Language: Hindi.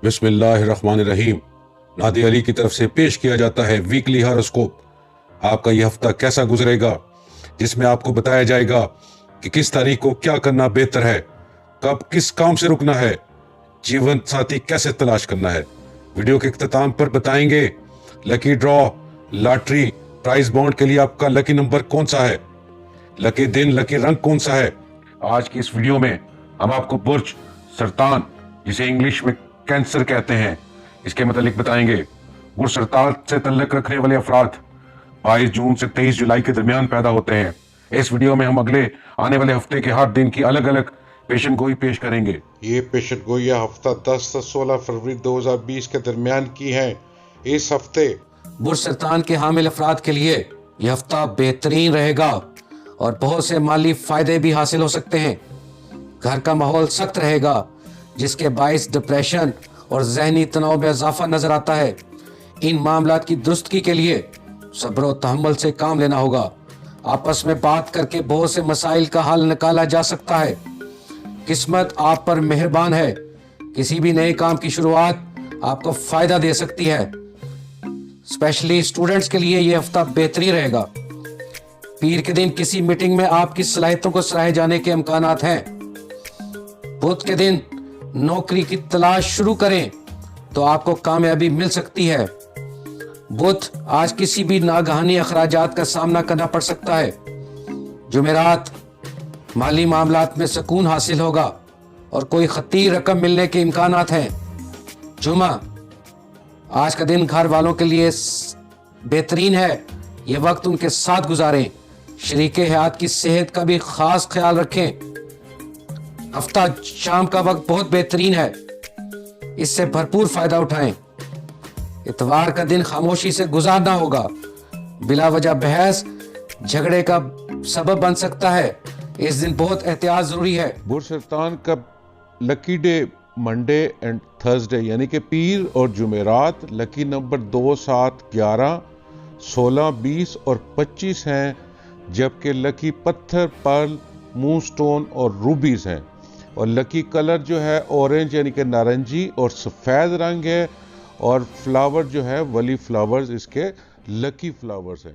बिस्मिल्लाहिर्रहमानिर्रहीम। नादी अली की तरफ से पेश किया जाता है वीकली हॉरोस्कोप। आपका यह हफ्ता कैसा गुजरेगा, जिसमें आपको बताया जाएगा कि किस तारीख को क्या करना बेहतर है, कब किस काम से रुकना है, जीवन साथी कैसे तलाश करना है। वीडियो के इख्तिताम पर बताएंगे lucky draw, lottery, prize bond के लिए आपका लकी नंबर कौन सा है, लकी दिन, लकी रंग कौन सा है। आज की इस वीडियो में हम आपको बुर्ज सरतान, जिसे इंग्लिश में कैंसर कहते हैं, इसके मतलब बताएंगे। बुर्ज सरतान से तल्लुक रखने वाले अफराद 22 जून से 23 जुलाई के दरमियान पैदा होते हैं। इस वीडियो में हम अगले आने वाले हफ्ते के हर दिन की अलग अलग पेशन गोई पेश करेंगे। ये पेशन गोइयाँ हफ्ता 10 से 16 फरवरी 2020 के दरमियान की हैं। इस हफ्ते बुर्ज सरतान के हामिल अफराद के लिए यह हफ्ता बेहतरीन रहेगा और बहुत से माली फायदे भी हासिल हो सकते हैं। घर का माहौल सख्त रहेगा, जिसके बाइस डिप्रेशन और जहनी तनाव में इजाफा नजर आता है। इन मामलात की दुरुस्तगी के लिए सब्र और तहम्मुल से काम लेना होगा। आपस में बात करके बहुत से मसाइल का हल निकाला जा सकता है। किस्मत आप पर मेहरबान है। किसी भी नए काम की शुरुआत आपको फायदा दे सकती है। स्पेशली स्टूडेंट्स के लिए यह हफ्ता बेहतरीन रहेगा। पीर के दिन किसी मीटिंग में आपकी सलाहियतों को सराहे जाने के इम्कानात हैं। बुध के दिन नौकरी की तलाश शुरू करें तो आपको कामयाबी मिल सकती है। बुध आज किसी भी नागहानी अखराजात का सामना करना पड़ सकता है। जुमेरात माली मामलात में सुकून हासिल होगा और कोई खतीर रकम मिलने के इम्कानात हैं। जुमा आज का दिन घर वालों के लिए बेहतरीन है। यह वक्त उनके साथ गुजारें। शरीके हयात की सेहत का भी खास ख्याल रखें। हफ्ता शाम का वक्त बहुत बेहतरीन है, इससे भरपूर फायदा उठाएं। इतवार का दिन खामोशी से गुजारना होगा। बिला वजह बहस झगड़े का सबब बन सकता है। इस दिन बहुत एहतियात जरूरी है। बुर्ज सरतान का lucky day Monday and Thursday यानी कि पीर और जुमेरात। लकी नंबर 2, 7, 11, 16, 20 और 25 हैं, जबकि लकी पत्थर पर्ल, मूनस्टोन और रूबीज हैं। और लकी कलर जो है ऑरेंज यानी कि नारंगी और सफ़ेद रंग है। और फ्लावर जो है वली फ्लावर्स इसके लकी फ्लावर्स हैं।